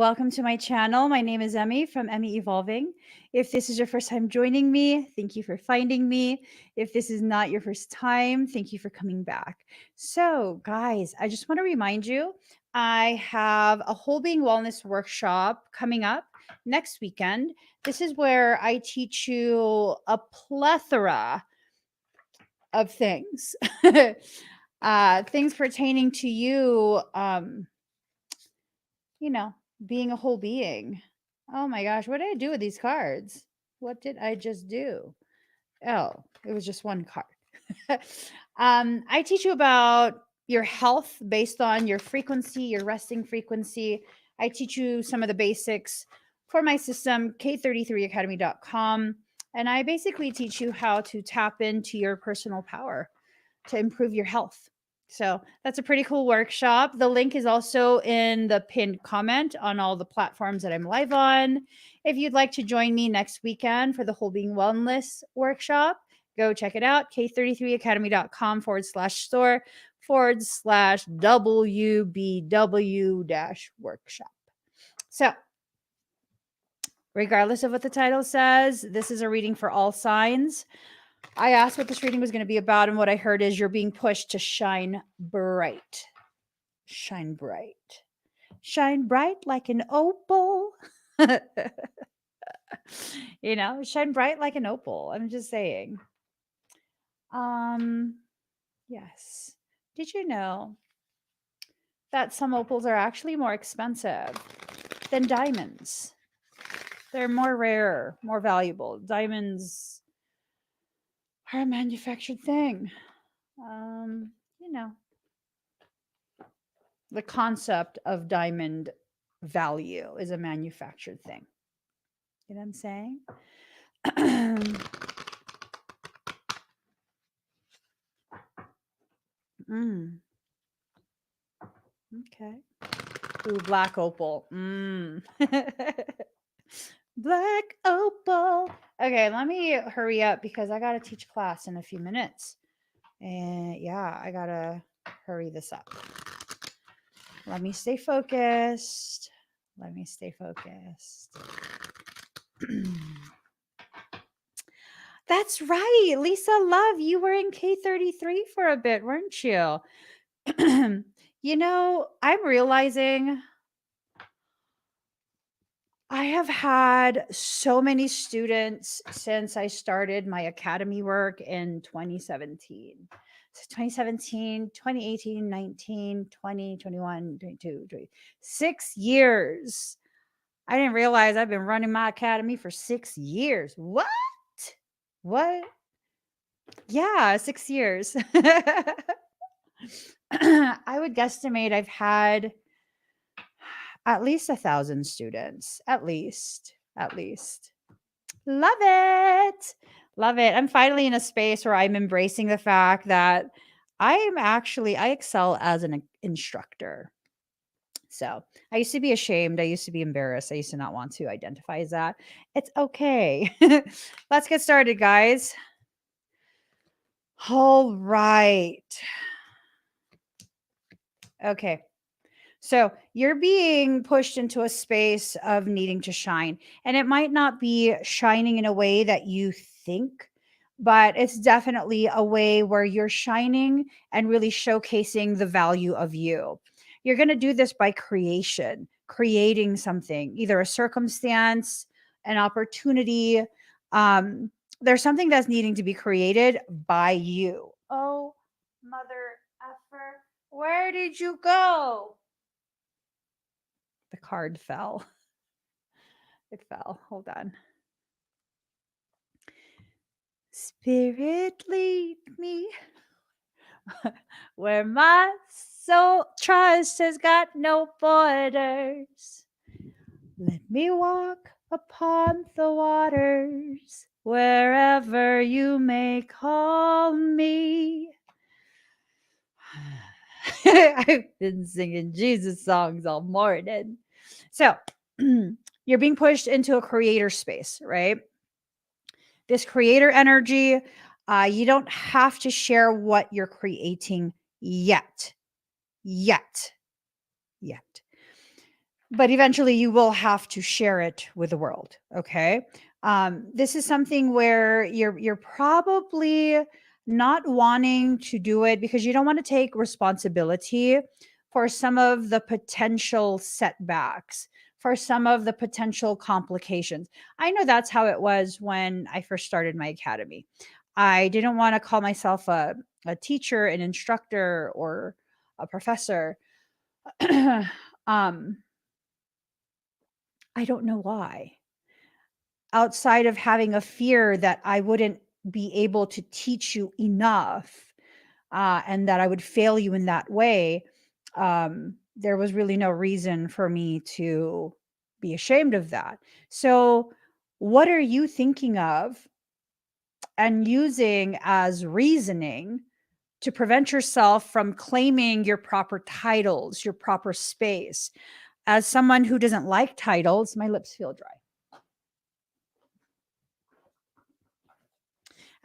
Welcome to my channel. My name is Emmy from Emmy Evolving. If this is your first time joining me, thank you for finding me. If this is not your first time, thank you for coming back. So, guys, I just want to remind you I have a whole being wellness workshop coming up next weekend. This is where I teach you a plethora of things, things pertaining to you, being a whole being. Oh my gosh, what did I do with these cards? What did I just do? Oh, it was just one card. I teach you about your health based on your frequency, your resting frequency. I teach you some of the basics for my system, K33academy.com. And I basically teach you how to tap into your personal power to improve your health. So that's a pretty cool workshop. The link is also in the pinned comment on all the platforms that I'm live on. If you'd like to join me next weekend for the Whole Being Wellness workshop, go check it out. K33academy.com/store/WBW-workshop. So, regardless of what the title says, this is a reading for all signs. I asked what this reading was going to be about, and what I heard is you're being pushed to shine bright. Shine bright. Shine bright like an opal. Shine bright like an opal. I'm just saying. Yes. Did you know that some opals are actually more expensive than diamonds? They're more rare, more valuable. Diamonds are a manufactured thing. The concept of diamond value is a manufactured thing. You know what I'm saying? Okay. Ooh, black opal. Black opal. Okay, let me hurry up because I got to teach class in a few minutes. And yeah, I got to hurry this up. Let me stay focused. That's right. Lisa Love, you were in K33 for a bit, weren't you? I'm realizing I have had so many students since I started my academy work in 2017. So 2017, 2018, 19, 20, 21, 22, 23. 6 years. I didn't realize I've been running my academy for 6 years. What? Yeah, 6 years. I would guesstimate I've had at least 1,000 students. At least. Love it. I'm finally in a space where I'm embracing the fact that I excel as an instructor. So I used to be ashamed. I used to be embarrassed. I used to not want to identify as that. It's okay. Let's get started, guys. All right. Okay. So you're being pushed into a space of needing to shine. And it might not be shining in a way that you think, but it's definitely a way where you're shining and really showcasing the value of you. You're going to do this by creating something, either a circumstance, an opportunity. There's something that's needing to be created by you. Oh, mother effer, where did you go? The card fell. It fell. Hold on. Spirit, lead me where my soul trust has got no borders. Let me walk upon the waters wherever you may call me. I've been singing Jesus songs all morning. So you're being pushed into a creator space, right? This creator energy, you don't have to share what you're creating yet. but eventually you will have to share it with the world. Okay. This is something where you're probably not wanting to do it because you don't want to take responsibility for some of the potential setbacks, for some of the potential complications. I know that's how it was when I first started my academy. I didn't want to call myself a teacher, an instructor, or a professor. um, I don't know why. Outside of having a fear that I wouldn't be able to teach you enough, and that I would fail you in that way, there was really no reason for me to be ashamed of that. So, what are you thinking of and using as reasoning to prevent yourself from claiming your proper titles, your proper space? As someone who doesn't like titles, my lips feel dry.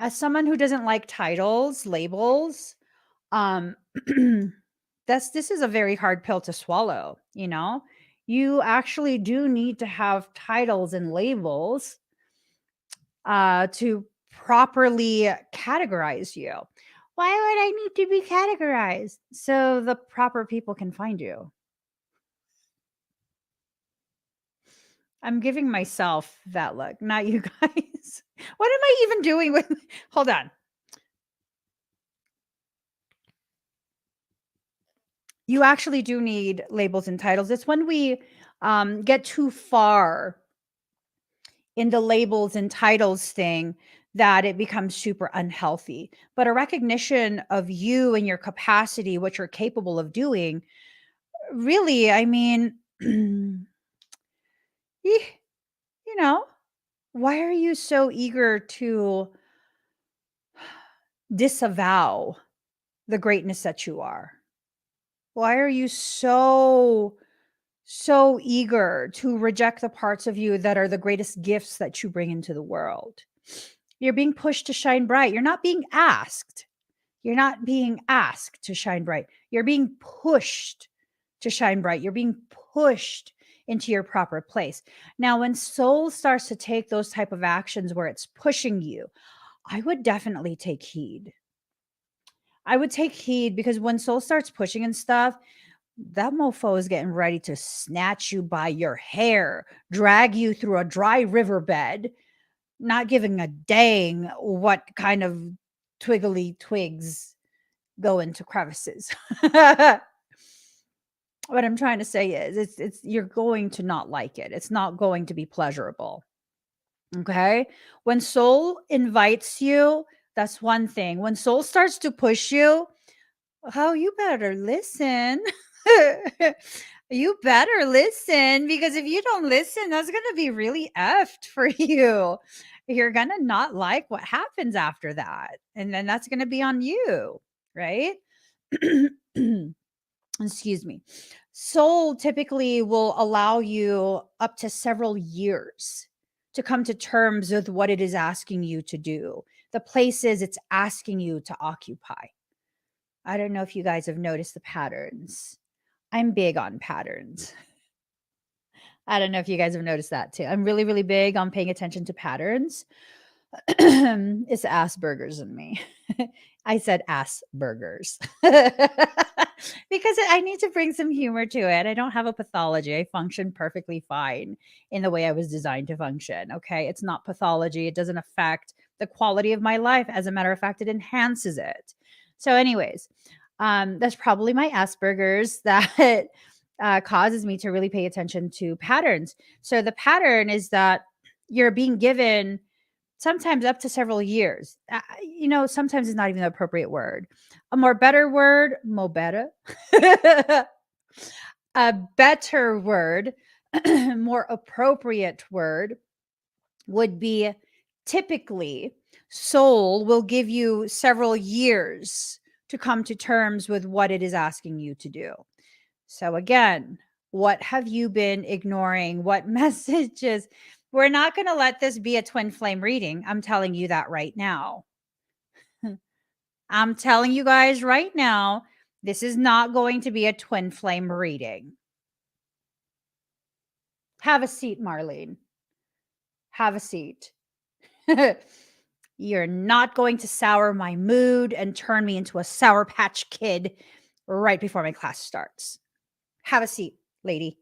As someone who doesn't like titles, labels, um this is a very hard pill to swallow, you know? You actually do need to have titles and labels to properly categorize you. Why would I need to be categorized? So the proper people can find you. I'm giving myself that look, not you guys. What am I even doing with Hold on. You actually do need labels and titles. It's when we get too far in the labels and titles thing that it becomes super unhealthy. But a recognition of you and your capacity, what you're capable of doing, really, I mean, you know, why are you so eager to disavow the greatness that you are? Why are you so eager to reject the parts of you that are the greatest gifts that you bring into the world? You're being pushed to shine bright. You're not being asked. You're not being asked to shine bright. You're being pushed to shine bright. You're being pushed into your proper place. Now, when soul starts to take those type of actions where it's pushing you, I would definitely take heed. I would take heed because when soul starts pushing and stuff, that mofo is getting ready to snatch you by your hair, drag you through a dry riverbed, not giving a dang what kind of twiggly twigs go into crevices. What I'm trying to say is it's you're going to not like it. It's not going to be pleasurable. Okay? When soul invites you, that's one thing. When soul starts to push you, oh, you better listen. You better listen because if you don't listen, that's going to be really effed for you. You're going to not like what happens after that. And then that's going to be on you, right? Excuse me. Soul typically will allow you up to several years to come to terms with what it is asking you to do, the places it's asking you to occupy. I don't know if you guys have noticed the patterns. I'm big on patterns. I don't know if you guys have noticed that too. I'm really, really big on paying attention to patterns. It's Asperger's in me. I said Asperger's because I need to bring some humor to it. I don't have a pathology. I function perfectly fine in the way I was designed to function. Okay. It's not pathology. It doesn't affect the quality of my life. As a matter of fact, it enhances it. So, anyways, that's probably my Asperger's that causes me to really pay attention to patterns. So, the pattern is that you're being given sometimes up to several years. Sometimes it's not even the appropriate word. A more better word, mo better. A better word, more appropriate word would be typically soul will give you several years to come to terms with what it is asking you to do. So again, what have you been ignoring? What messages? We're not going to let this be a twin flame reading. I'm telling you that right now. I'm telling you guys right now, this is not going to be a twin flame reading. Have a seat, Marlene. Have a seat. You're not going to sour my mood and turn me into a Sour Patch Kid right before my class starts. Have a seat, lady.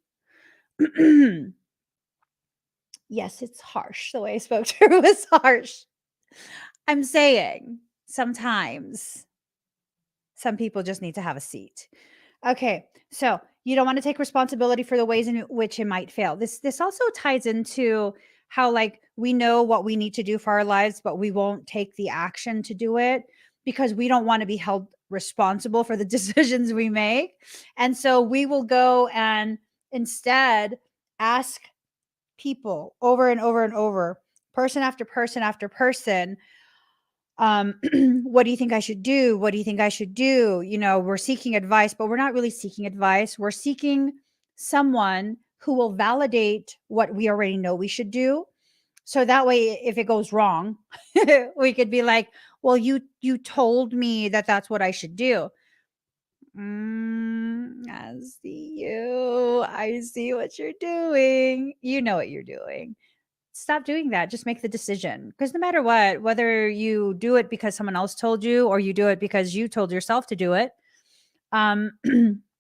Yes, it's harsh. The way I spoke to her was harsh. I'm saying sometimes some people just need to have a seat. Okay, so you don't want to take responsibility for the ways in which it might fail. This also ties into how like we know what we need to do for our lives, but we won't take the action to do it because we don't want to be held responsible for the decisions we make. And so we will go and instead ask people over and over and over, person after person after person, what do you think I should do? What do you think I should do? You know, we're seeking advice, but we're not really seeking advice. We're seeking someone who will validate what we already know we should do. So that way, if it goes wrong, we could be like, well, you told me that that's what I should do. I see you. I see what you're doing. You know what you're doing. Stop doing that. Just make the decision. Because no matter what, whether you do it because someone else told you or you do it because you told yourself to do it, um,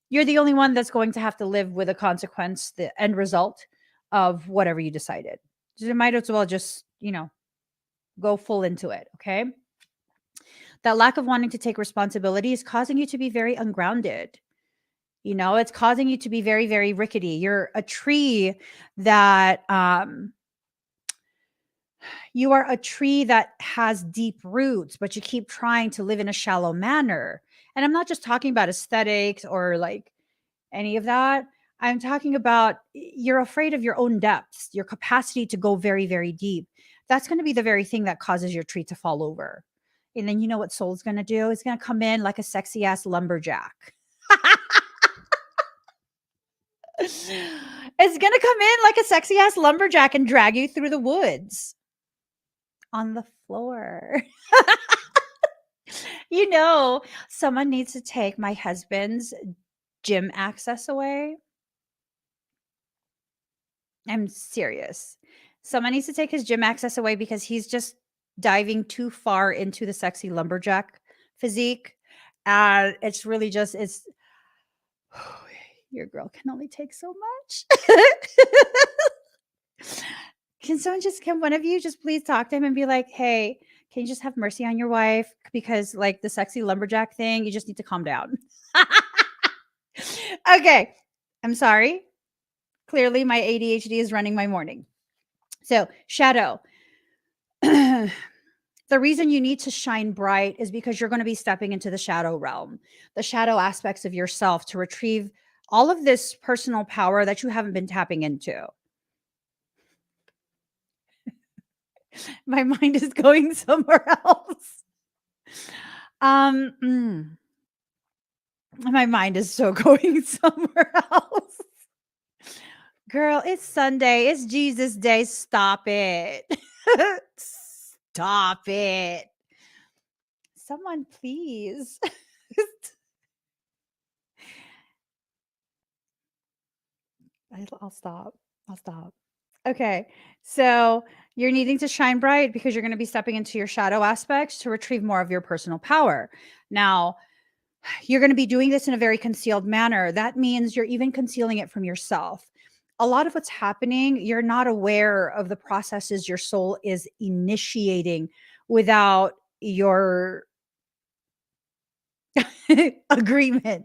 you're the only one that's going to have to live with a consequence, the end result of whatever you decided. So you might as well just, go full into it. Okay. That lack of wanting to take responsibility is causing you to be very ungrounded. It's causing you to be very, very rickety. You're a tree that, you are a tree that has deep roots, but you keep trying to live in a shallow manner. And I'm not just talking about aesthetics or like any of that. I'm talking about you're afraid of your own depths, your capacity to go very, very deep. That's going to be the very thing that causes your tree to fall over. And then you know what soul's going to do? It's going to come in like a sexy ass lumberjack. It's going to come in like a sexy ass lumberjack and drag you through the woods on the floor. Someone needs to take my husband's gym access away. I'm serious. Someone needs to take his gym access away because he's just diving too far into the sexy lumberjack physique. It's really just, your girl can only take so much. Can one of you just please talk to him and be like, hey, can you just have mercy on your wife? Because like the sexy lumberjack thing, you just need to calm down. Okay. I'm sorry. Clearly my ADHD is running my morning. So shadow. The reason you need to shine bright is because you're going to be stepping into the shadow realm, the shadow aspects of yourself to retrieve all of this personal power that you haven't been tapping into. My mind is going somewhere else. My mind is so going somewhere else. Girl, it's Sunday. It's Jesus Day. Stop it. Stop it. Someone, please. I'll stop. I'll stop. Okay. So you're needing to shine bright because you're going to be stepping into your shadow aspects to retrieve more of your personal power. Now, you're going to be doing this in a very concealed manner. That means you're even concealing it from yourself. A lot of what's happening, you're not aware of the processes your soul is initiating without your agreement.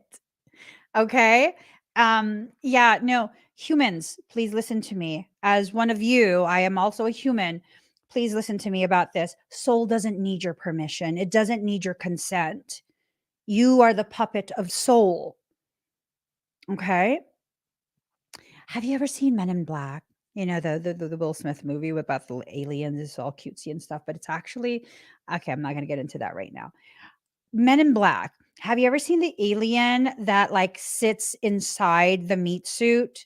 Okay. Yeah, no, humans, please listen to me. As one of you, I am also a human. Please listen to me about this. Soul doesn't need your permission, it doesn't need your consent. You are the puppet of soul. Okay. Have you ever seen Men in Black? The Will Smith movie about the aliens. It's all cutesy and stuff, but it's actually okay. I'm not going to get into that right now. Men in Black. Have you ever seen the alien that like sits inside the meat suit?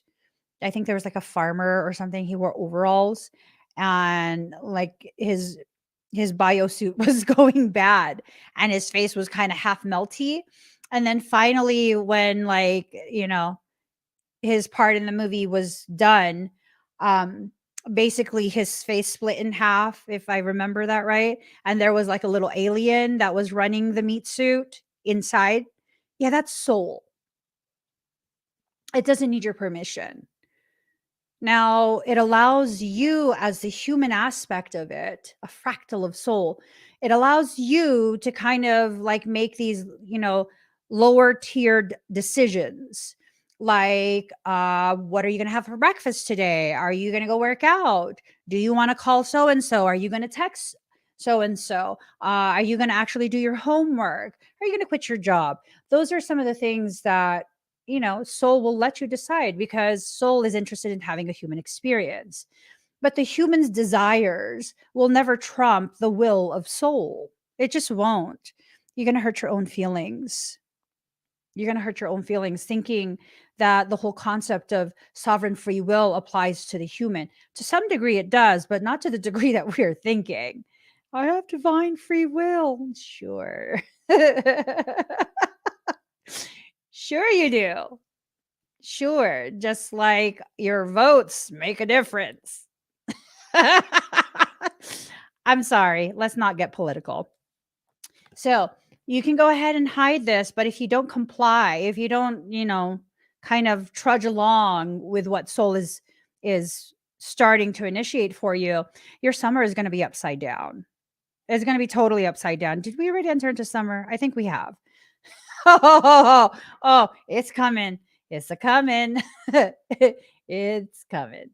I think there was like a farmer or something. He wore overalls and like his bio suit was going bad and his face was kind of half melty. And then finally when his part in the movie was done, um basically his face split in half, if I remember that right, and there was like a little alien that was running the meat suit inside. Yeah, that's soul. It doesn't need your permission. Now, it allows you, as the human aspect of it, a fractal of soul, it allows you to kind of like make these, lower tiered decisions. Like, what are you going to have for breakfast today? Are you going to go work out? Do you want to call so and so? Are you going to text so and so? Are you going to actually do your homework? Are you going to quit your job? Those are some of the things that soul will let you decide, because soul is interested in having a human experience. But the human's desires will never trump the will of soul. It just won't. You're going to hurt your own feelings. You're going to hurt your own feelings thinking that the whole concept of sovereign free will applies to the human. To some degree, it does, but not to the degree that we're thinking. I have divine free will. Sure. Sure, you do. Sure, just like your votes make a difference. I'm sorry, let's not get political. So, you can go ahead and hide this, but if you don't comply, if you don't, kind of trudge along with what soul is starting to initiate for you, your summer is going to be upside down. It's going to be totally upside down. Did we already enter into summer? I think we have. Oh, it's coming. It's a coming. It's coming.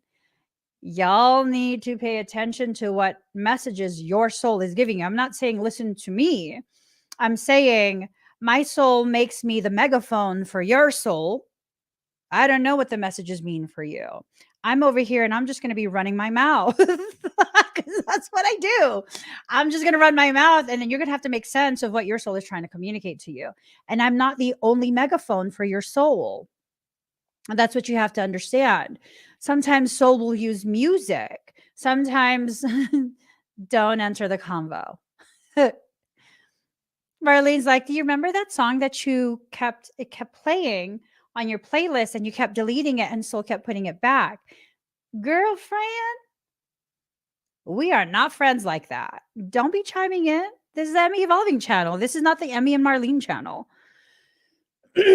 Y'all need to pay attention to what messages your soul is giving you. I'm not saying listen to me. I'm saying my soul makes me the megaphone for your soul. I don't know what the messages mean for you. I'm over here and I'm just going to be running my mouth. 'Cause that's what I do. I'm just going to run my mouth, and then you're going to have to make sense of what your soul is trying to communicate to you. And I'm not the only megaphone for your soul. And that's what you have to understand. Sometimes soul will use music. Sometimes don't enter the convo. Marlene's like, do you remember that song that it kept playing on your playlist and you kept deleting it and soul kept putting it back? Girlfriend, we are not friends like that. Don't be chiming in. This is the Emmy Evolving channel. This is not the Emmy and Marlene channel. This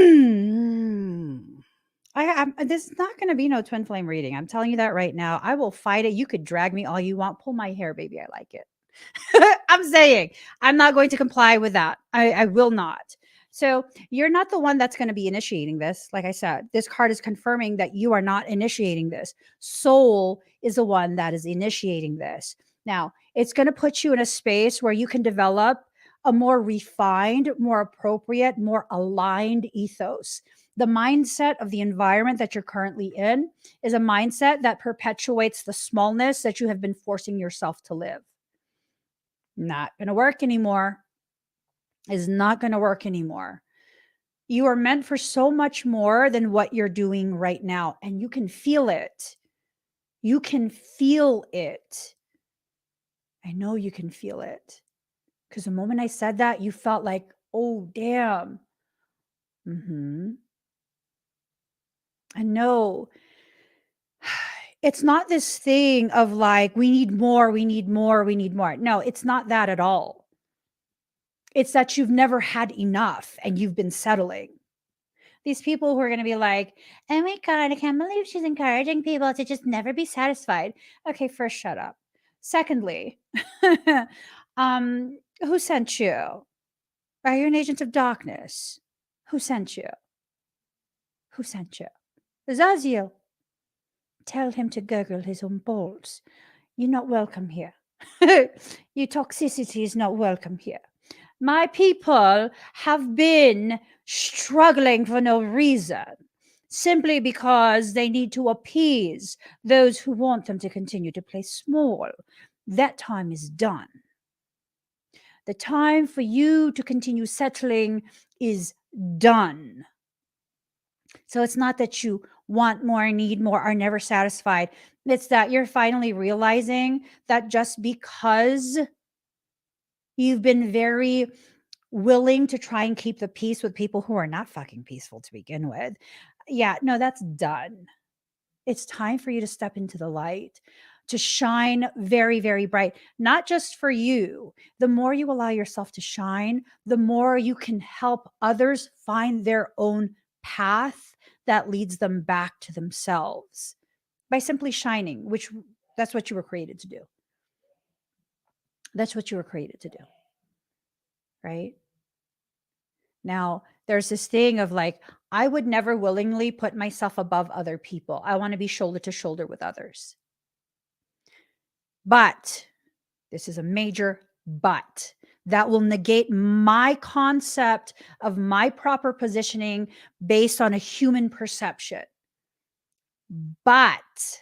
is not going to be no twin flame reading. I'm telling you that right now. I will fight it. You could drag me all you want. Pull my hair, baby. I like it. I'm saying I'm not going to comply with that. I will not. So you're not the one that's going to be initiating this. Like I said, this card is confirming that you are not initiating this. Soul is the one that is initiating this. Now, it's going to put you in a space where you can develop a more refined, more appropriate, more aligned ethos. The mindset of the environment that you're currently in is a mindset that perpetuates the smallness that you have been forcing yourself to live. Not going to work anymore. Is not going to work anymore. You are meant for so much more than what you're doing right now, and you can feel it. You can feel it. I know you can feel it. Because the moment I said that, you felt like, oh, damn. I know. It's not this thing of like, we need more, we need more, we need more. No, it's not that at all. It's that you've never had enough and you've been settling. These people who are going to be like, oh my God, I can't believe she's encouraging people to just never be satisfied. Okay, first, shut up. Secondly, who sent you? Are you an agent of darkness? Who sent you? Who sent you? Zaziel. Tell him to gurgle his own balls. You're not welcome here. Your toxicity is not welcome here. My people have been struggling for no reason, simply because they need to appease those who want them to continue to play small. That time is done. The time for you to continue settling is done. So it's not that you want more, need more, are never satisfied. It's that you're finally realizing that just because you've been very willing to try and keep the peace with people who are not fucking peaceful to begin with. Yeah, no, that's done. It's time for you to step into the light, to shine very, very bright, not just for you. The more you allow yourself to shine, the more you can help others find their own path that leads them back to themselves by simply shining, which that's what you were created to do. That's what you were created to do, right? Now, there's this thing of like, I would never willingly put myself above other people. I want to be shoulder to shoulder with others. But this is a major but that will negate my concept of my proper positioning based on a human perception. But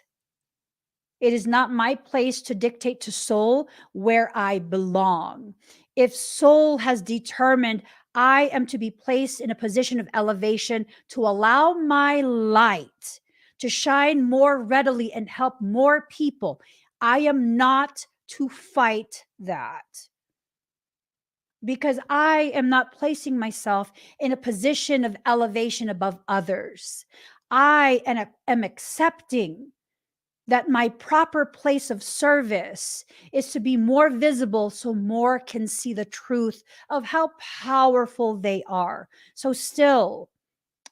it is not my place to dictate to soul where I belong. If soul has determined I am to be placed in a position of elevation to allow my light to shine more readily and help more people, I am not to fight that, because I am not placing myself in a position of elevation above others. I am accepting that my proper place of service is to be more visible so more can see the truth of how powerful they are. So, still,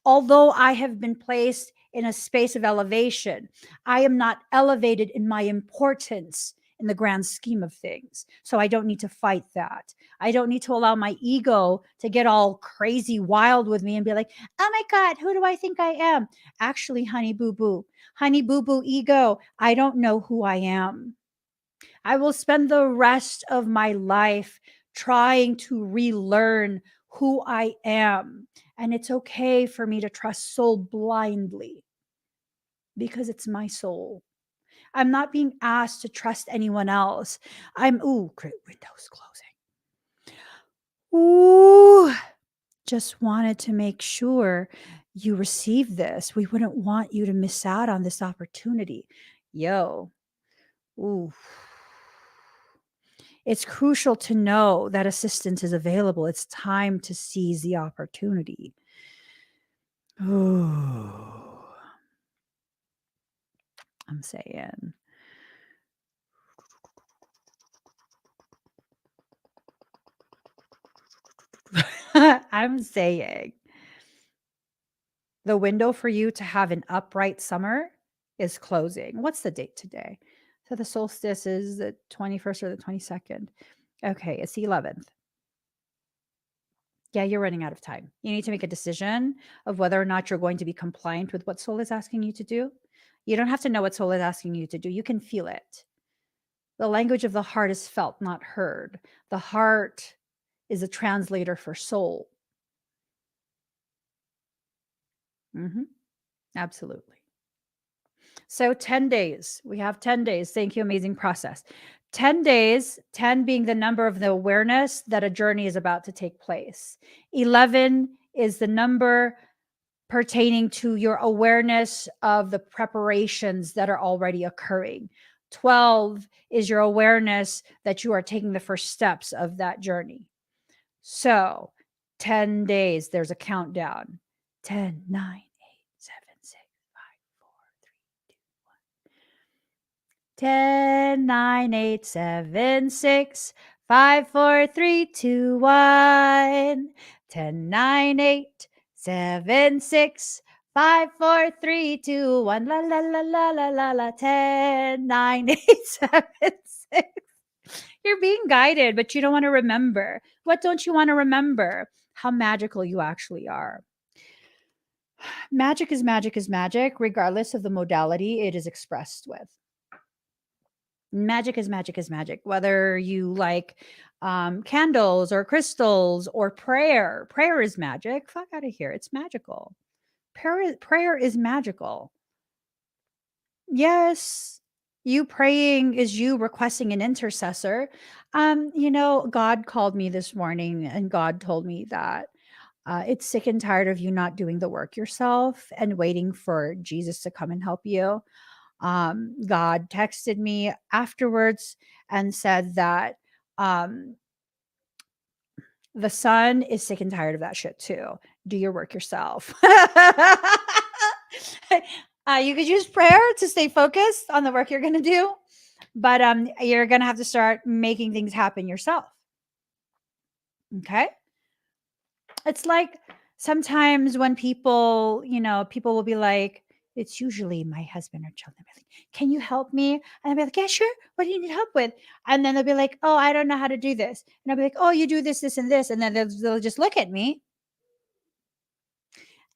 although I have been placed in a space of elevation, I am not elevated in my importance in the grand scheme of things. So I don't need to fight that. I don't need to allow my ego to get all crazy wild with me and be like, oh my God, who do I think I am? Actually, honey boo boo ego, I don't know who I am. I will spend the rest of my life trying to relearn who I am. And it's okay for me to trust soul blindly because it's my soul. I'm not being asked to trust anyone else. Great windows closing. Ooh, just wanted to make sure you receive this. We wouldn't want you to miss out on this opportunity. Yo, ooh. It's crucial to know that assistance is available. It's time to seize the opportunity. Ooh, I'm saying. I'm saying the window for you to have an upright summer is closing. What's the date today? So the solstice is the 21st or the 22nd. Okay, it's the 11th. Yeah, you're running out of time. You need to make a decision of whether or not you're going to be compliant with what soul is asking you to do. You don't have to know what soul is asking you to do. You can feel it. The language of the heart is felt, not heard. The heart is a translator for soul. Absolutely. So 10 days. We have 10 days. Thank you. Amazing process. 10 days, 10 being the number of the awareness that a journey is about to take place. 11 is the number pertaining to your awareness of the preparations that are already occurring. 12 is your awareness that you are taking the first steps of that journey. So 10 days, there's a countdown. 10, 9, 8, 7, 6, 5, 4, 3, 2, 1. 10, 9, 8, 7, 6, 5, 4, 3, 2, 1. 10, 9, 8, 7, 6, 5, 4, 3, 2, 1. La la la la la la la. 10, 9, 8, 7, 6. You're being guided, but you don't want to remember. What don't you want to remember? How magical you actually are. Magic is magic is magic, regardless of the modality it is expressed with. Magic is magic is magic, whether you like candles or crystals or prayer. Prayer is magic. Fuck out of here. It's magical. Prayer is magical. Yes, you praying is you requesting an intercessor. God called me this morning and God told me that it's sick and tired of you not doing the work yourself and waiting for Jesus to come and help you. God texted me afterwards and said that the son is sick and tired of that shit too. Do your work yourself. You could use prayer to stay focused on the work you're going to do, but you're going to have to start making things happen yourself. Okay? It's like sometimes when people, people will be like, it's usually my husband or children. They'll be like, can you help me? And I'll be like, yeah, sure. What do you need help with? And then they'll be like, oh, I don't know how to do this. And I'll be like, oh, you do this, this, and this. And then they'll just look at me.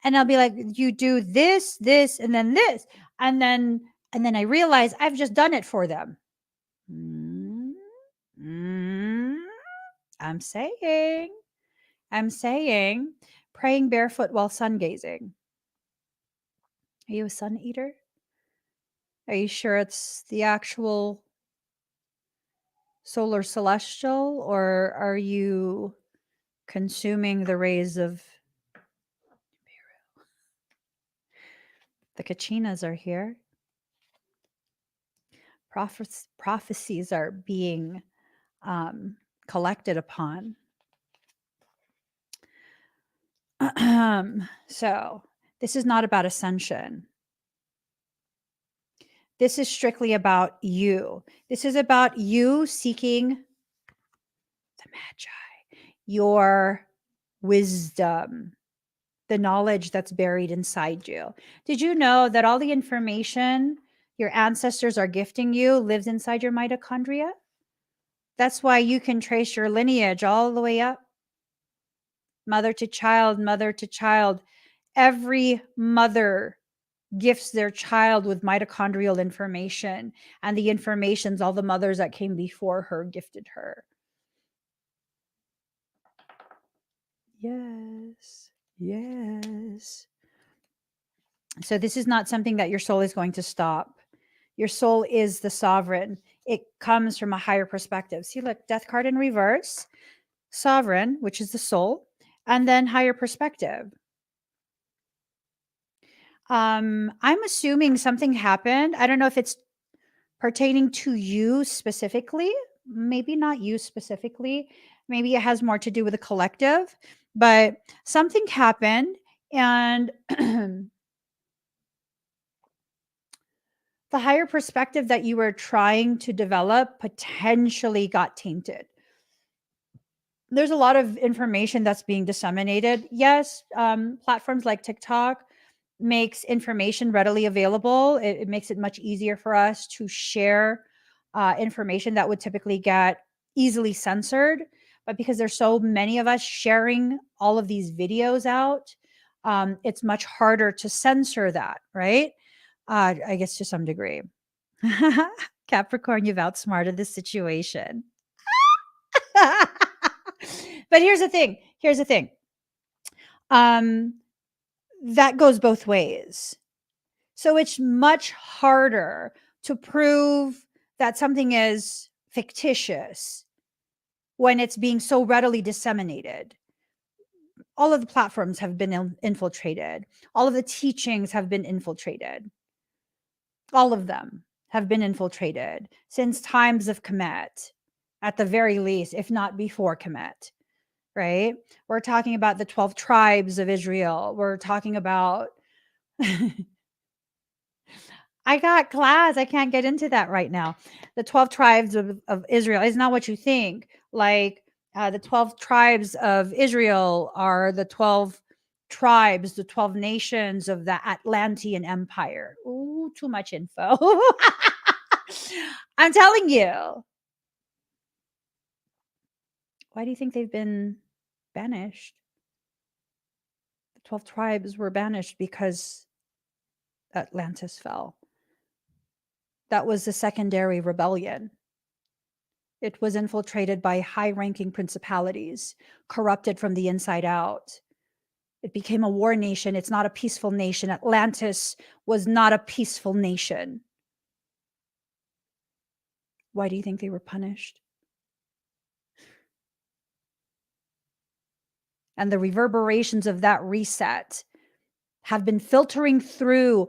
And I'll be like, you do this, this, and then this. And then I realize I've just done it for them. Mm, mm, I'm saying, praying barefoot while sun gazing. Are you a sun eater? Are you sure it's the actual solar celestial, or are you consuming the rays of the kachinas are here? Prophecies are being collected upon. So this is not about ascension. This is strictly about you. This is about you seeking the magi, your wisdom, the knowledge that's buried inside you. Did you know that all the information your ancestors are gifting you lives inside your mitochondria? That's why you can trace your lineage all the way up, mother to child, mother to child. Every mother gifts their child with mitochondrial information, and the information's all the mothers that came before her gifted her. Yes. Yes. So this is not something that your soul is going to stop. Your soul is the sovereign. It comes from a higher perspective. See, look, death card in reverse, sovereign, which is the soul, and then higher perspective. I'm assuming something happened. I don't know if it's pertaining to you specifically, maybe not you specifically. Maybe it has more to do with the collective, but something happened, and the higher perspective that you were trying to develop potentially got tainted. There's a lot of information that's being disseminated. Yes, platforms like TikTok makes information readily available. It makes it much easier for us to share information that would typically get easily censored. But because there's so many of us sharing all of these videos out, it's much harder to censor that, right? I guess to some degree. Capricorn, you've outsmarted the situation. But here's the thing. That goes both ways. So it's much harder to prove that something is fictitious when it's being so readily disseminated. All of the platforms have been infiltrated. All of the teachings have been infiltrated. All of them have been infiltrated since times of Kemet, at the very least, if not before Kemet, right? We're talking about the 12 tribes of Israel. We're talking about I got class. I can't get into that right now. The 12 tribes of Israel is not what you think. Like the 12 tribes of Israel are the 12 tribes, the 12 nations of the Atlantean Empire. Ooh, too much info. I'm telling you. Why do you think they've been banished? The 12 tribes were banished because Atlantis fell. That was a secondary rebellion. It was infiltrated by high-ranking principalities, corrupted from the inside out. It became a war nation. It's not a peaceful nation. Atlantis was not a peaceful nation. Why do you think they were punished? And the reverberations of that reset have been filtering through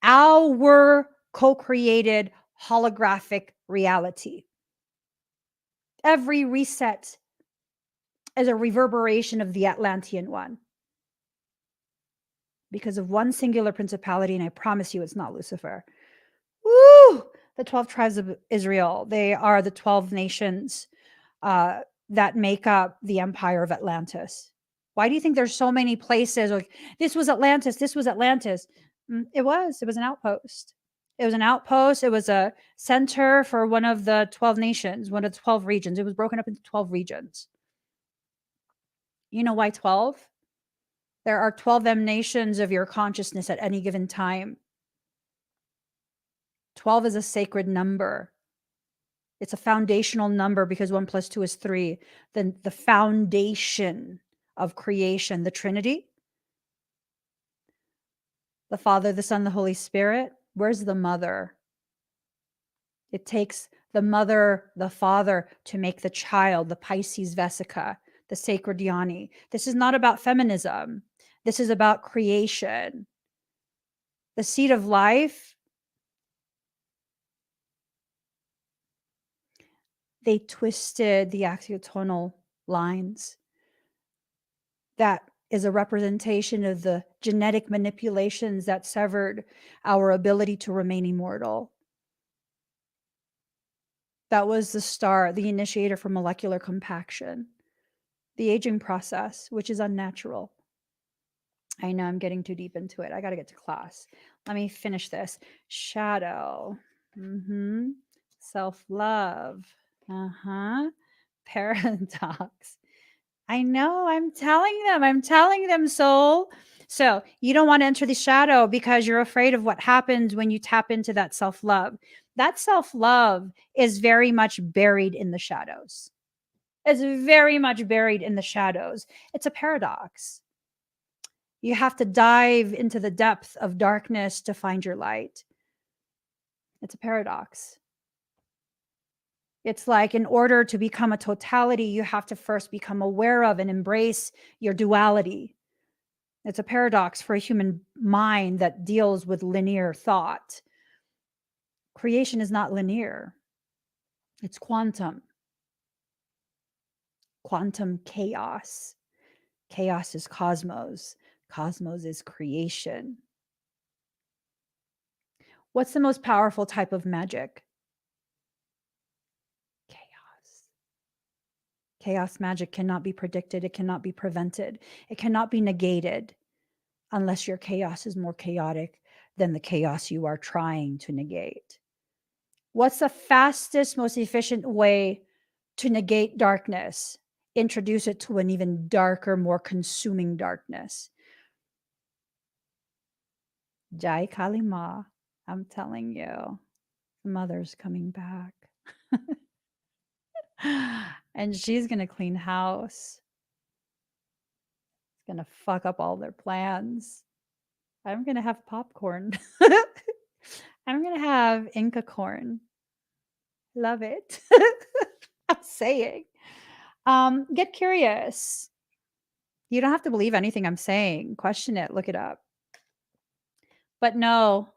our co-created holographic reality. Every reset is a reverberation of the Atlantean one. because of one singular principality, and I promise you it's not Lucifer. Woo! The 12 tribes of Israel, they are the 12 nations that make up the empire of Atlantis. Why do you think there's so many places like this was Atlantis, this was Atlantis? It was an outpost. It was an outpost. It was a center for one of the 12 nations, one of the 12 regions. It was broken up into 12 regions. You know why 12? There are 12 emanations of your consciousness at any given time. 12 is a sacred number. It's a foundational number because 1 + 2 is 3. Then the foundation of creation, the Trinity, the Father, the Son, the Holy Spirit. Where's the mother? It takes the mother, the father to make the child, the Pisces vesica, the sacred yoni. This is not about feminism. This is about creation. The seed of life, they twisted the axiotonal lines. That is a representation of the genetic manipulations that severed our ability to remain immortal. That was the start, the initiator for molecular compaction, the aging process, which is unnatural. I know I'm getting too deep into it. I got to get to class. Let me finish this. Shadow. Self-love. Paradox. I know. I'm telling them, soul. So you don't want to enter the shadow because you're afraid of what happens when you tap into that self-love. That self-love is very much buried in the shadows. It's very much buried in the shadows. It's a paradox. You have to dive into the depth of darkness to find your light. It's a paradox. It's like in order to become a totality, you have to first become aware of and embrace your duality. It's a paradox for a human mind that deals with linear thought. Creation is not linear. It's quantum. Quantum chaos. Chaos is cosmos. Cosmos is creation. What's the most powerful type of magic? Chaos. Chaos magic cannot be predicted. It cannot be prevented. It cannot be negated unless your chaos is more chaotic than the chaos you are trying to negate. What's the fastest, most efficient way to negate darkness? Introduce it to an even darker, more consuming darkness. Jai Kali Ma, I'm telling you, the mother's coming back. And she's going to clean house. It's going to fuck up all their plans. I'm going to have popcorn. I'm going to have Inca corn. Love it. I'm saying. Get curious. You don't have to believe anything I'm saying. Question it. Look it up. But no,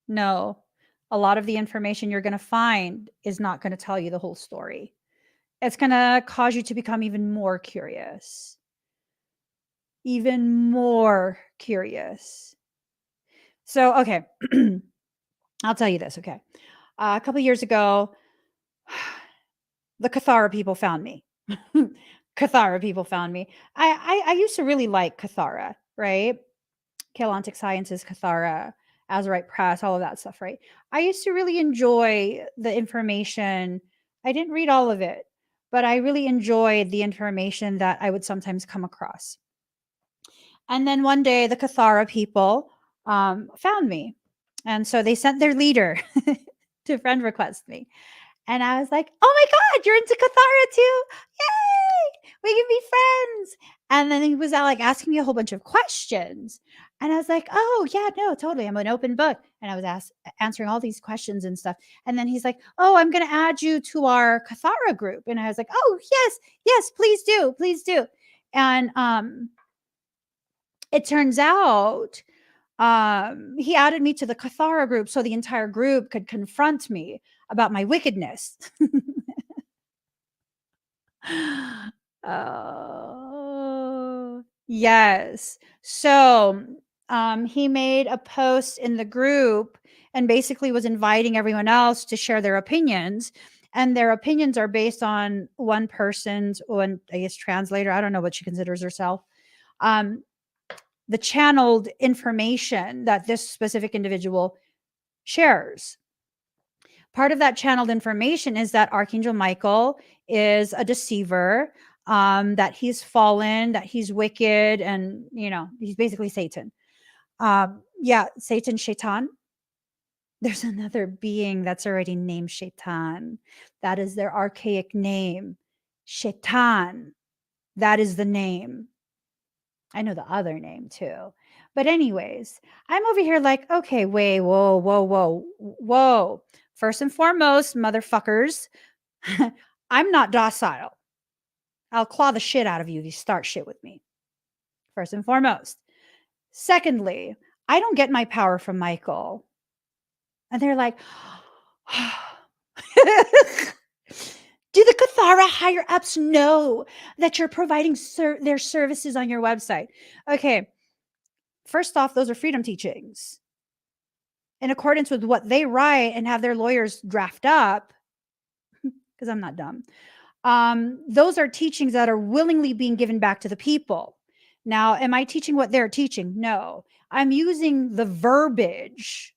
a lot of the information you're going to find is not going to tell you the whole story. It's going to cause you to become even more curious. Even more curious. So, okay. I'll tell you this, okay. A couple years ago, the Cathara people found me. Cathara people found me. I used to really like Cathara, right? Kalantic Sciences, Cathara, Azurite Press, all of that stuff, right? I used to really enjoy the information. I didn't read all of it, but I really enjoyed the information that I would sometimes come across. And then one day, the Cathara people found me. And so they sent their leader to friend request me. And I was like, oh my God, you're into Cathara too? Yay! We can be friends. And then he was like asking me a whole bunch of questions. And I was like, oh, yeah, no, totally. I'm an open book. And I was answering all these questions and stuff. And then he's like, oh, I'm going to add you to our Cathara group. And I was like, oh, yes, please do. Please do. And it turns out he added me to the Cathara group so the entire group could confront me about my wickedness. Oh, Yes. So, he made a post in the group and basically was inviting everyone else to share their opinions. And their opinions are based on one person's, one, I guess, translator. I don't know what she considers herself. Um, the channeled information that this specific individual shares. Part of that channeled information is that Archangel Michael is a deceiver, that he's fallen, that he's wicked, and he's basically Satan. Yeah, Satan, Shaitan. There's another being that's already named Shaitan. That is their archaic name. Shaitan. That is the name. I know the other name too. But anyways, I'm over here like, okay, wait, whoa, whoa, whoa, whoa. First and foremost, motherfuckers, I'm not docile. I'll claw the shit out of you if you start shit with me. First and foremost. Secondly, I don't get my power from Michael. And they're like, do the Kathara higher ups know that you're providing their services on your website? Okay. First off, those are freedom teachings. In accordance with what they write and have their lawyers draft up, because I'm not dumb, those are teachings that are willingly being given back to the people. Now, am I teaching what they're teaching? No. I'm using the verbiage.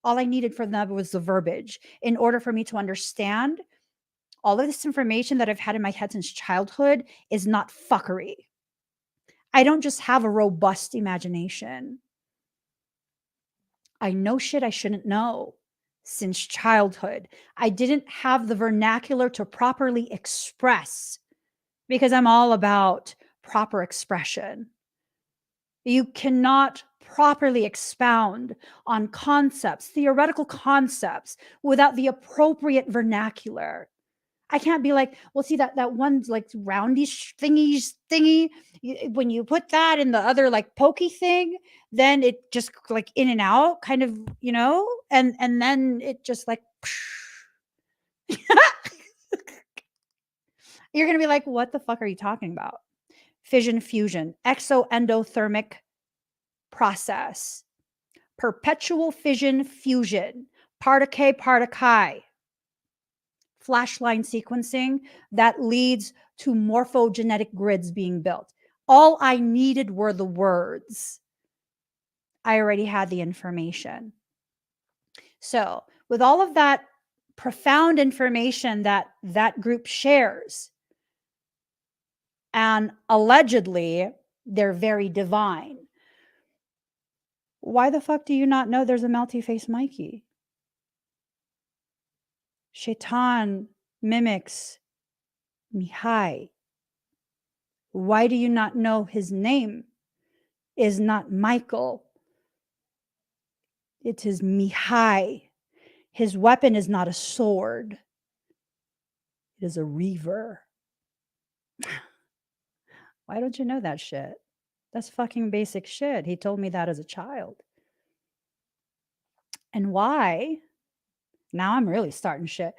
All I needed from them was the verbiage in order for me to understand all of this information that I've had in my head since childhood is not fuckery. I don't just have a robust imagination. I know shit I shouldn't know since childhood. I didn't have the vernacular to properly express because I'm all about proper expression. You cannot properly expound on concepts, theoretical concepts, without the appropriate vernacular. I can't be like, well, see that one's like roundish thingy. When you put that in the other like pokey thing, then it just like in and out, kind of, and then it just like. You're gonna be like, what the fuck are you talking about? Fission fusion, exoendothermic process, perpetual fission fusion, part-K, part-Chi, flashline sequencing that leads to morphogenetic grids being built. All I needed were the words. I already had the information. So, with all of that profound information that that group shares, and allegedly they're very divine, why the fuck do you not know there's a melty face Mikey? Shaitan mimics Mihai. Why do you not know his name is not Michael? It is Mihai. His weapon is not a sword. It is a reaver. Why don't you know that shit? That's fucking basic shit. He told me that as a child. And why? Now I'm really starting shit.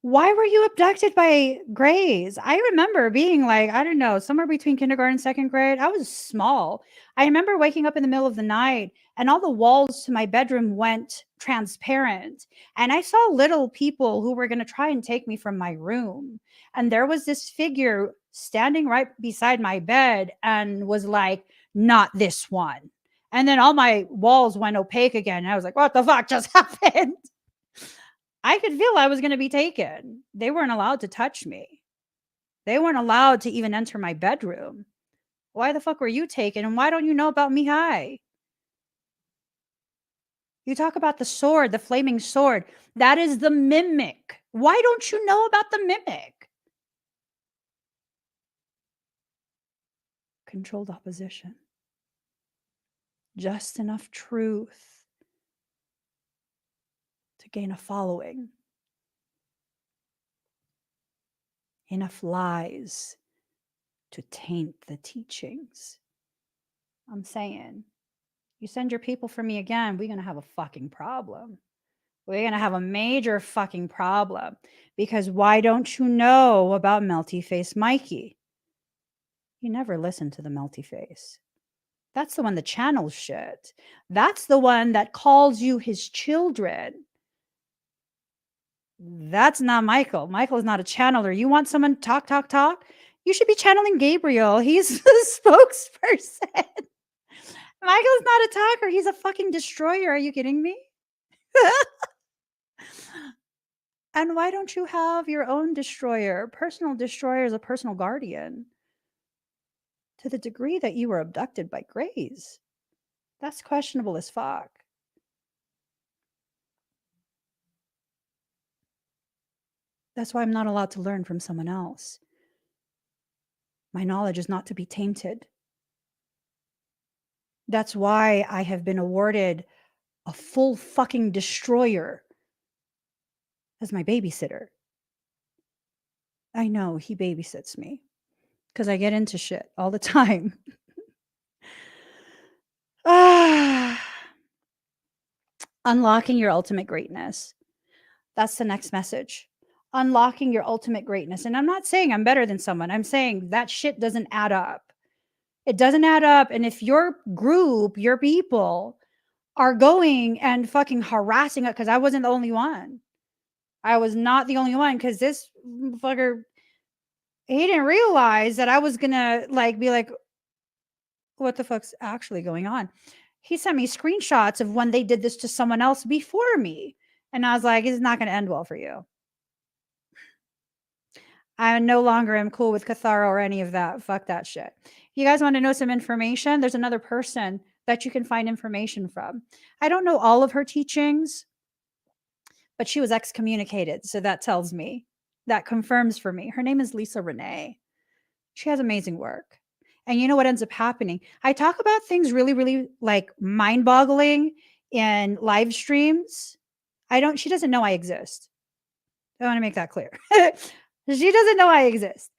Why were you abducted by grays? I remember being like, I don't know, somewhere between kindergarten and second grade. I was small. I remember waking up in the middle of the night and all the walls to my bedroom went transparent. And I saw little people who were going to try and take me from my room. And there was this figure standing right beside my bed and was like, not this one. And then all my walls went opaque again. And I was like, what the fuck just happened? I could feel I was going to be taken. They weren't allowed to touch me. They weren't allowed to even enter my bedroom. Why the fuck were you taken? And why don't you know about Mihai? You talk about the sword, the flaming sword. That is the mimic. Why don't you know about the mimic? Controlled opposition. Just enough truth to gain a following. Enough lies to taint the teachings. I'm saying, you send your people for me again, we're going to have a fucking problem. We're going to have a major fucking problem. Because why don't you know about Melty Face Mikey? You never listen to the melty face. That's the one that channels shit. That's the one that calls you his children. That's not Michael. Michael is not a channeler. You want someone to talk, talk, talk? You should be channeling Gabriel. He's the spokesperson. Michael's not a talker. He's a fucking destroyer. Are you kidding me? And why don't you have your own destroyer? Personal destroyer is a personal guardian. To the degree that you were abducted by Grays, that's questionable as fuck. That's why I'm not allowed to learn from someone else. My knowledge is not to be tainted. That's why I have been awarded a full fucking destroyer as my babysitter. I know he babysits me because I get into shit all the time. Unlocking your ultimate greatness. That's the next message. Unlocking your ultimate greatness. And I'm not saying I'm better than someone. I'm saying that shit doesn't add up. It doesn't add up. And if your group, your people are going and fucking harassing it, because I wasn't the only one. I was not the only one, because this fucker, he didn't realize that I was gonna be like, what the fuck's actually going on? He sent me screenshots of when they did this to someone else before me. And I was like, it's not going to end well for you. I no longer am cool with Catharo or any of that. Fuck that shit. If you guys want to know some information, there's another person that you can find information from. I don't know all of her teachings, but she was excommunicated. So that tells me, that confirms for me. Her name is Lisa Renee. She has amazing work. And you know what ends up happening? I talk about things really, really mind-boggling in live streams. She doesn't know I exist. I want to make that clear. She doesn't know I exist.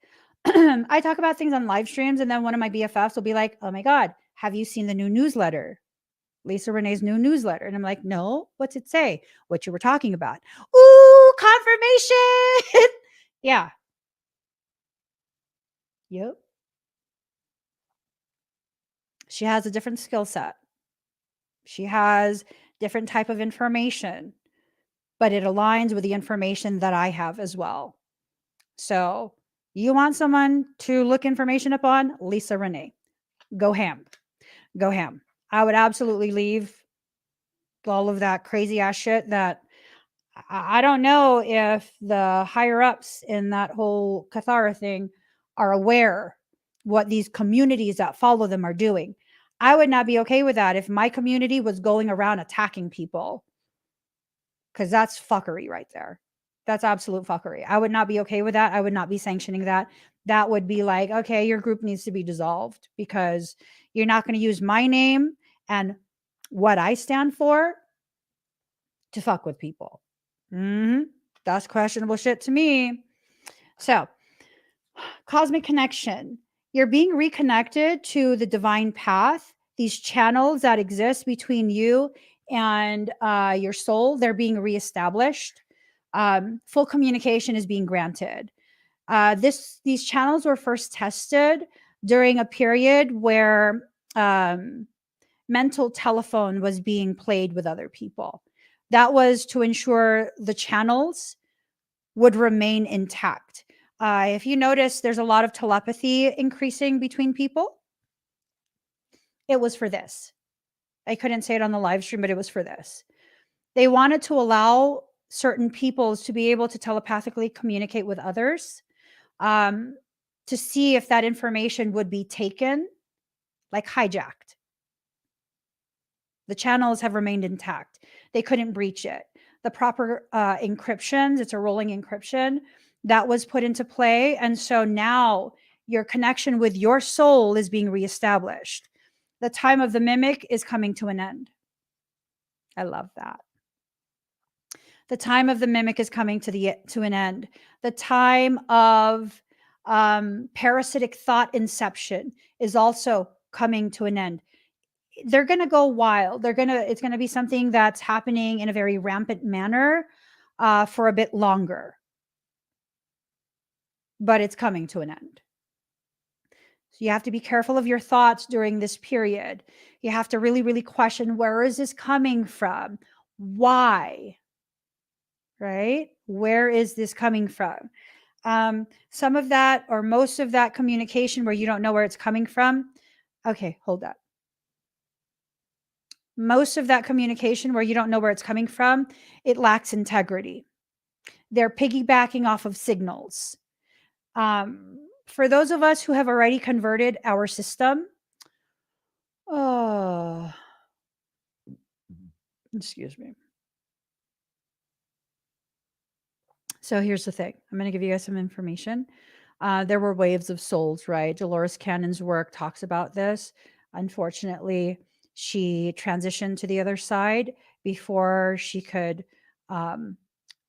I talk about things on live streams, and then one of my BFFs will be like, oh my God, have you seen the new newsletter? Lisa Renee's new newsletter. And I'm like, no, what's it say? What you were talking about. Ooh, confirmation. Yeah. Yep. She has a different skill set. She has different type of information, but it aligns with the information that I have as well. So you want someone to look information upon? Lisa Renee. Go ham. Go ham. I would absolutely leave all of that crazy ass shit that I don't know if the higher ups in that whole Cathara thing are aware what these communities that follow them are doing. I would not be okay with that if my community was going around attacking people, because that's fuckery right there. That's absolute fuckery. I would not be okay with that. I would not be sanctioning that. That would be like, okay, your group needs to be dissolved because you're not going to use my name and what I stand for to fuck with people. That's questionable shit to me. So, cosmic connection. You're being reconnected to the divine path. These channels that exist between you and your soul, they're being reestablished. Full communication is being granted. These channels were first tested during a period where mental telephone was being played with other people. That was to ensure the channels would remain intact. If you notice, there's a lot of telepathy increasing between people. It was for this. I couldn't say it on the live stream, but it was for this. They wanted to allow certain peoples to be able to telepathically communicate with others, to see if that information would be taken, hijacked. The channels have remained intact. They couldn't breach it. The proper encryptions, it's a rolling encryption, that was put into play. And so now your connection with your soul is being reestablished. The time of the mimic is coming to an end. I love that. The time of the mimic is coming to an end. The time of parasitic thought inception is also coming to an end. They're going to go wild. It's going to be something that's happening in a very rampant manner for a bit longer, but it's coming to an end. So you have to be careful of your thoughts during this period. You have to really, really question, where is this coming from? Why? Right? Where is this coming from? Some of that or most of that communication where you don't know where it's coming from. Okay, hold up. Most of that communication where you don't know where it's coming from, it lacks integrity. They're piggybacking off of signals. For those of us who have already converted our system, oh, excuse me. So here's the thing. I'm going to give you guys some information. There were waves of souls, right? Dolores Cannon's work talks about this. Unfortunately, she transitioned to the other side before she could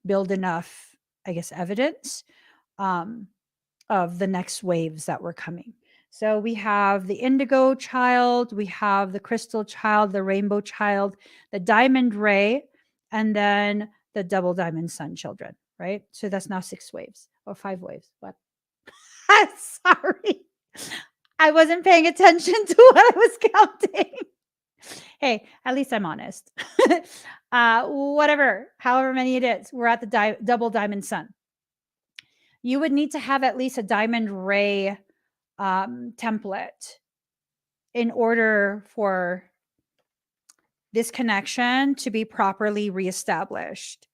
build enough, I guess, evidence of the next waves that were coming. So we have the indigo child, we have the crystal child, the rainbow child, the diamond ray, and then the double diamond sun children, right? So that's now 6 waves or 5 waves. What? Sorry. I wasn't paying attention to what I was counting. Hey, at least I'm honest. Whatever, however many it is, we're at the double diamond sun. You would need to have at least a diamond ray template in order for this connection to be properly reestablished.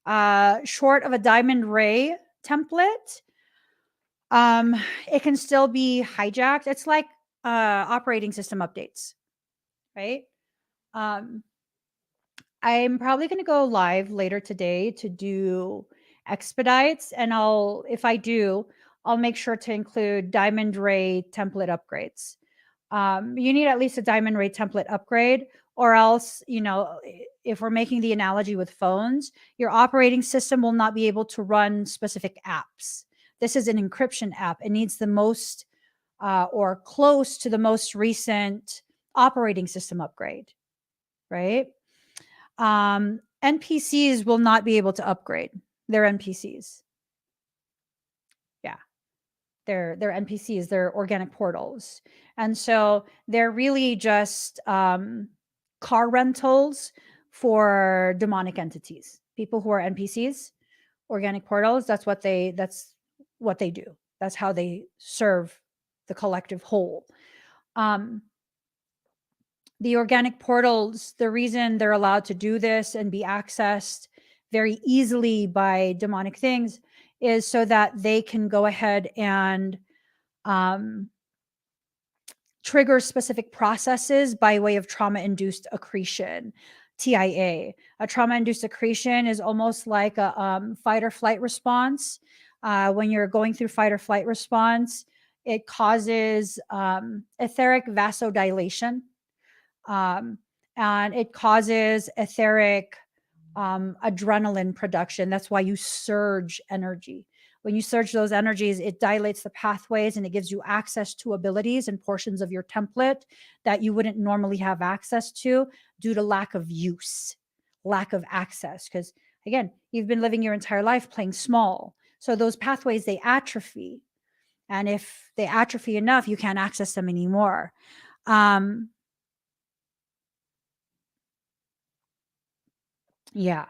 Short of a diamond ray template, it can still be hijacked. It's like operating system updates, right? I'm probably going to go live later today to do expedites, and if I do, I'll make sure to include diamond ray template upgrades. You need at least a diamond ray template upgrade, or else, if we're making the analogy with phones, your operating system will not be able to run specific apps. This is an encryption app. It needs the most or close to the most recent operating system upgrade, right? NPCs will not be able to upgrade. They're NPCs. Yeah. They're NPCs, they're organic portals. And so they're really just car rentals for demonic entities. People who are NPCs, organic portals, that's what they do. That's how they serve the collective whole. The organic portals, the reason they're allowed to do this and be accessed very easily by demonic things is so that they can go ahead and trigger specific processes by way of trauma-induced accretion, TIA. A trauma-induced accretion is almost like a fight or flight response. When you're going through fight or flight response, it causes etheric vasodilation. And it causes etheric adrenaline production. That's why you surge energy. When you surge those energies, it dilates the pathways and it gives you access to abilities and portions of your template that you wouldn't normally have access to due to lack of use, lack of access. Because again, you've been living your entire life playing small. So those pathways, they atrophy. And if they atrophy enough, you can't access them anymore. Yeah.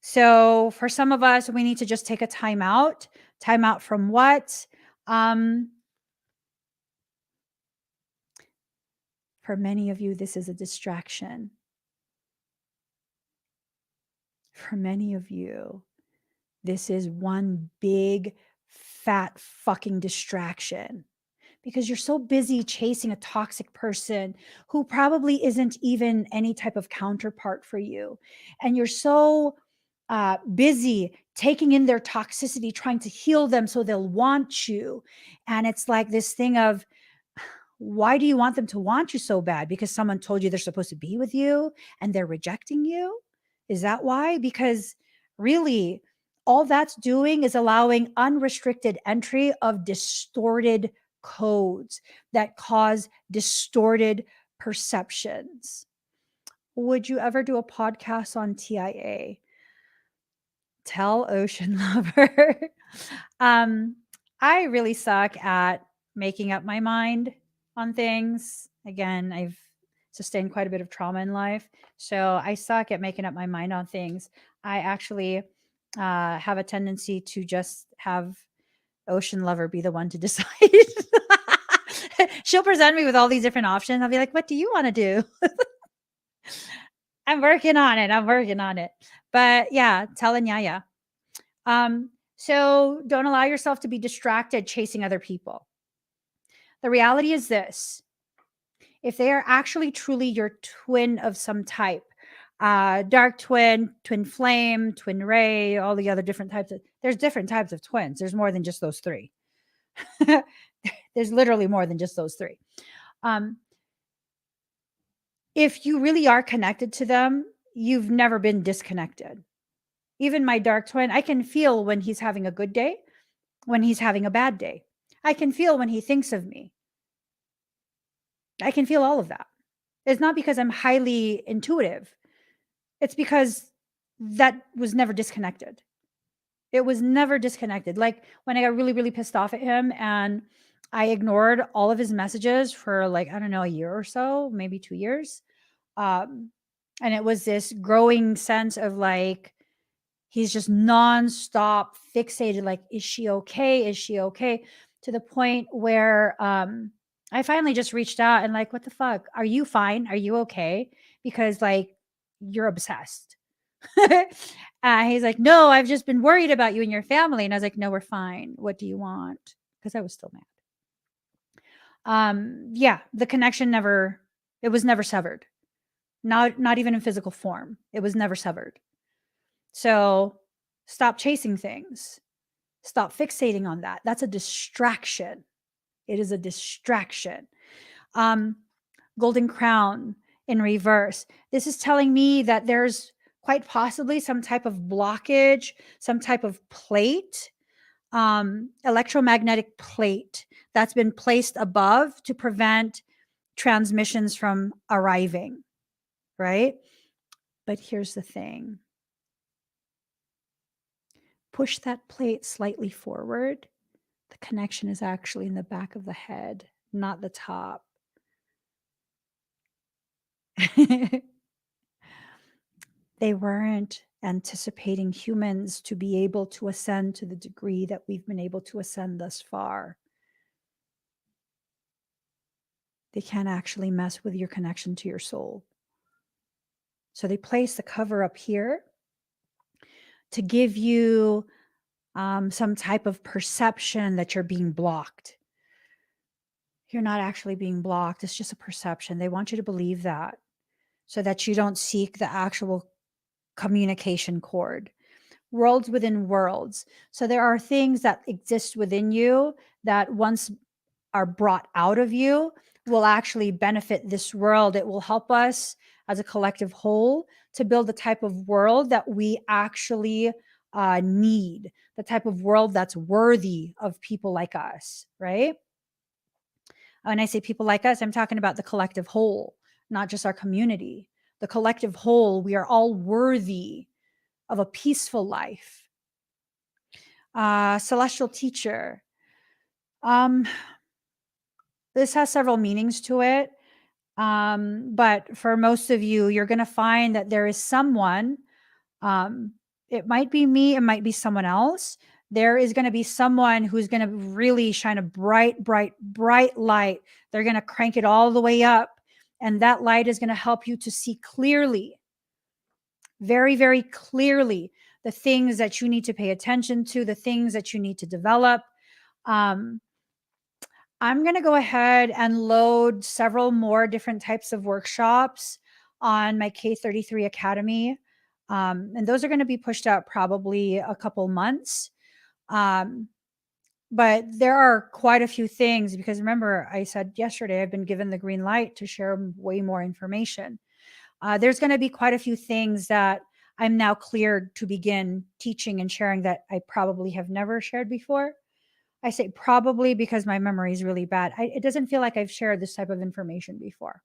So for some of us, we need to just take a time out. Time out from what? For many of you, this is a distraction. For many of you, this is one big, fat fucking distraction because you're so busy chasing a toxic person who probably isn't even any type of counterpart for you. And you're so busy taking in their toxicity, trying to heal them so they'll want you. And it's like this thing of, why do you want them to want you so bad? Because someone told you they're supposed to be with you and they're rejecting you? Is that why? Because really, all that's doing is allowing unrestricted entry of distorted codes that cause distorted perceptions. Would you ever do a podcast on TIA? Tell Ocean Lover. I really suck at making up my mind on things. Again, I've sustained quite a bit of trauma in life. So I suck at making up my mind on things. I actually have a tendency to just have Ocean Lover be the one to decide. She'll present me with all these different options. I'll be like, what do you want to do? I'm working on it. I'm working on it. But yeah, telling Yaya. So don't allow yourself to be distracted chasing other people. The reality is this: if they are actually truly your twin of some type, dark twin, twin flame, twin ray, all the other different types there's different types of twins. There's more than just those three. There's literally more than just those three. If you really are connected to them, you've never been disconnected. Even my dark twin, I can feel when he's having a good day, when he's having a bad day. I can feel when he thinks of me. I can feel all of that. It's not because I'm highly intuitive. It's because that was never disconnected. It was never disconnected. Like when I got really, really pissed off at him and I ignored all of his messages for like, I don't know, a year or so, maybe 2 years. And it was this growing sense of like, he's just nonstop fixated. Like, is she okay? Is she okay? To the point where I finally just reached out and like, what the fuck? Are you fine? Are you okay? Because like, you're obsessed. He's like, no, I've just been worried about you and your family. And I was like, no, we're fine. What do you want? Because I was still mad. Yeah, the connection it was never severed. Not even in physical form. It was never severed. So stop chasing things. Stop fixating on that. That's a distraction. It is a distraction. Golden Crown in reverse. This is telling me that there's quite possibly some type of blockage, some type of plate, electromagnetic plate that's been placed above to prevent transmissions from arriving, right? But here's the thing. Push that plate slightly forward. The connection is actually in the back of the head, not the top. They weren't anticipating humans to be able to ascend to the degree that we've been able to ascend thus far. They can't actually mess with your connection to your soul. So they place the cover up here to give you some type of perception that you're being blocked. You're not actually being blocked. It's just a perception. They want you to believe that so that you don't seek the actual communication cord. Worlds within worlds. So there are things that exist within you that once are brought out of you will actually benefit this world. It will help us as a collective whole to build the type of world that we actually need, the type of world that's worthy of people like us, right? When I say people like us, I'm talking about the collective whole, not just our community. The collective whole, we are all worthy of a peaceful life. Celestial teacher. This has several meanings to it. But for most of you, you're going to find that there is someone, it might be me, it might be someone else. There is going to be someone who's going to really shine a bright, bright, bright light. They're going to crank it all the way up. And that light is going to help you to see clearly, very, very clearly, the things that you need to pay attention to, the things that you need to develop. I'm going to go ahead and load several more different types of workshops on my K33 Academy. And those are going to be pushed out probably a couple months. But there are quite a few things because remember, I said yesterday, I've been given the green light to share way more information. There's going to be quite a few things that I'm now cleared to begin teaching and sharing that I probably have never shared before. I say probably because my memory is really bad. It doesn't feel like I've shared this type of information before.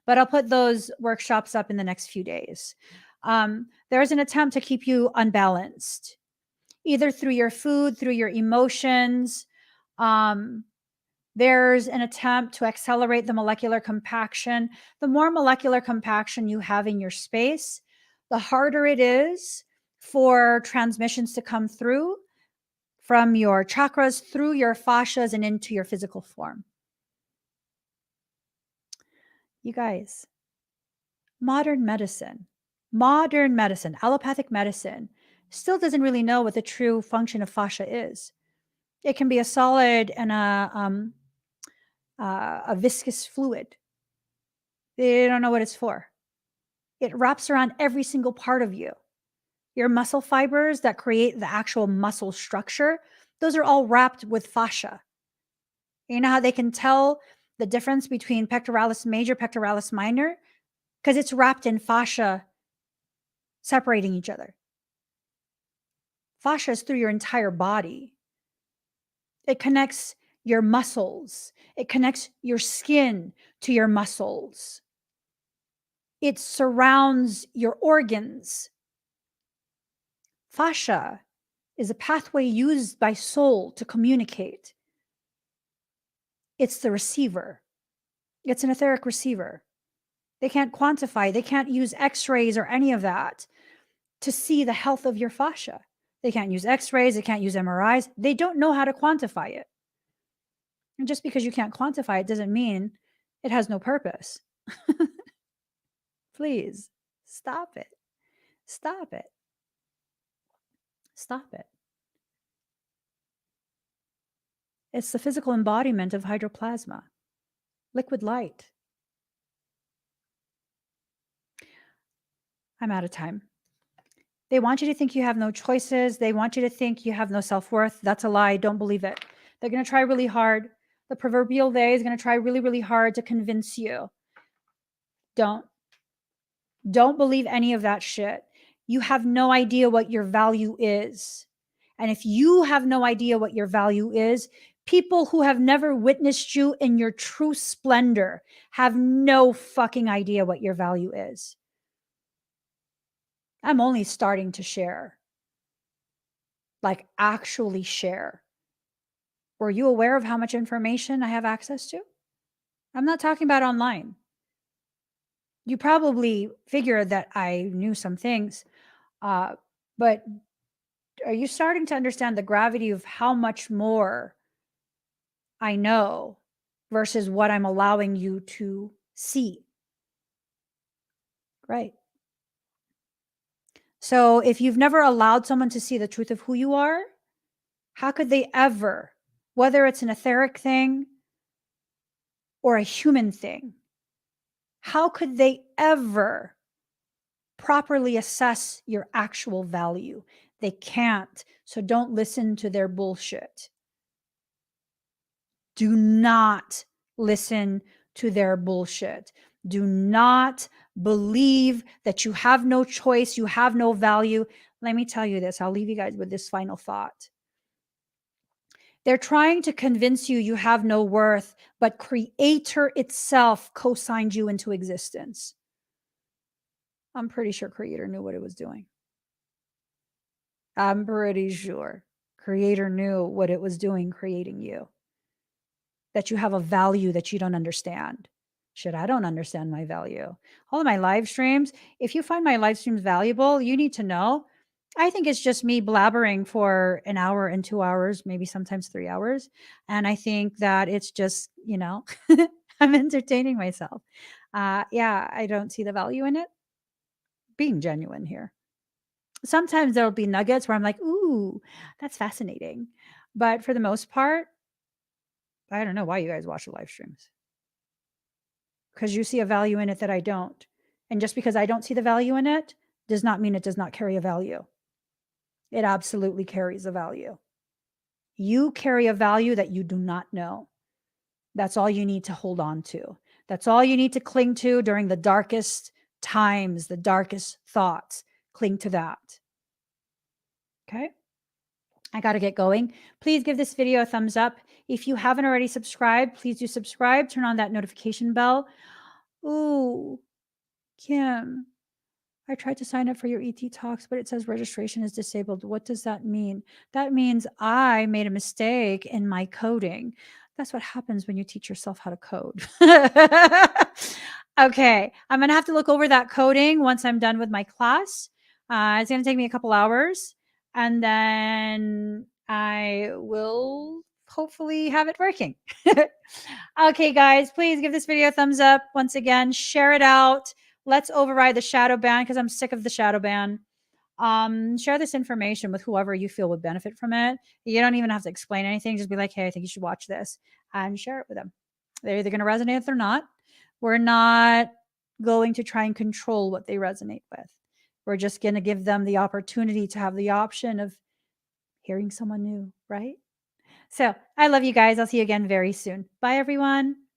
But I'll put those workshops up in the next few days. There's an attempt to keep you unbalanced, either through your food, through your emotions. There's an attempt to accelerate the molecular compaction. The more molecular compaction you have in your space, the harder it is for transmissions to come through from your chakras, through your fascias, and into your physical form. You guys, modern medicine, allopathic medicine, still doesn't really know what the true function of fascia is. It can be a solid and a viscous fluid. They don't know what it's for. It wraps around every single part of you. Your muscle fibers that create the actual muscle structure, those are all wrapped with fascia. You know how they can tell the difference between pectoralis major, pectoralis minor? Because it's wrapped in fascia separating each other. Fascia is through your entire body. It connects your muscles. It connects your skin to your muscles. It surrounds your organs. Fascia is a pathway used by soul to communicate. It's the receiver. It's an etheric receiver. They can't quantify. They can't use x-rays or any of that to see the health of your fascia. They can't use x-rays. They can't use MRIs. They don't know how to quantify it. And just because you can't quantify it doesn't mean it has no purpose. Please, stop it. Stop it. Stop it. It's the physical embodiment of hydroplasma, liquid light. I'm out of time. They want you to think you have no choices. They want you to think you have no self-worth. That's a lie. Don't believe it. They're going to try really hard. The proverbial they is going to try really, really hard to convince you. Don't believe any of that shit. You have no idea what your value is. And if you have no idea what your value is, people who have never witnessed you in your true splendor have no fucking idea what your value is. I'm only starting to share. Like actually share. Were you aware of how much information I have access to? I'm not talking about online. You probably figured that I knew some things, but are you starting to understand the gravity of how much more I know versus what I'm allowing you to see? Right. So if you've never allowed someone to see the truth of who you are, how could they ever, whether it's an etheric thing or a human thing, how could they ever properly assess your actual value? They can't. So don't listen to their bullshit. Do not listen to their bullshit. Do not believe that you have no choice, you have no value. Let me tell you this. I'll leave you guys with this final thought. They're trying to convince you you have no worth, but Creator itself co-signed you into existence. I'm pretty sure Creator knew what it was doing. I'm pretty sure Creator knew what it was doing, creating you. That you have a value that you don't understand. Shit, I don't understand my value. All of my live streams, if you find my live streams valuable, you need to know. I think it's just me blabbering for an hour and 2 hours, maybe sometimes 3 hours. And I think that it's just, I'm entertaining myself. Yeah, I don't see the value in it. Being genuine here. Sometimes there'll be nuggets where I'm like, ooh, that's fascinating. But for the most part, I don't know why you guys watch the live streams. Because you see a value in it that I don't. And just because I don't see the value in it does not mean it does not carry a value. It absolutely carries a value. You carry a value that you do not know. That's all you need to hold on to. That's all you need to cling to during the darkest times, the darkest thoughts. Cling to that. Okay? I got to get going. Please give this video a thumbs up. If you haven't already subscribed, please do subscribe. Turn on that notification bell. Ooh, Kim, I tried to sign up for your ET Talks, but it says registration is disabled. What does that mean? That means I made a mistake in my coding. That's what happens when you teach yourself how to code. Okay, I'm going to have to look over that coding once I'm done with my class. It's going to take me a couple hours, and then I will hopefully have it working. Okay, guys, please give this video a thumbs up. Once again, share it out. Let's override the shadow ban because I'm sick of the shadow ban. Share this information with whoever you feel would benefit from it. You don't even have to explain anything. Just be like, hey, I think you should watch this, and share it with them. They're either going to resonate with it or not. We're not going to try and control what they resonate with. We're just going to give them the opportunity to have the option of hearing someone new, right? So I love you guys. I'll see you again very soon. Bye, everyone.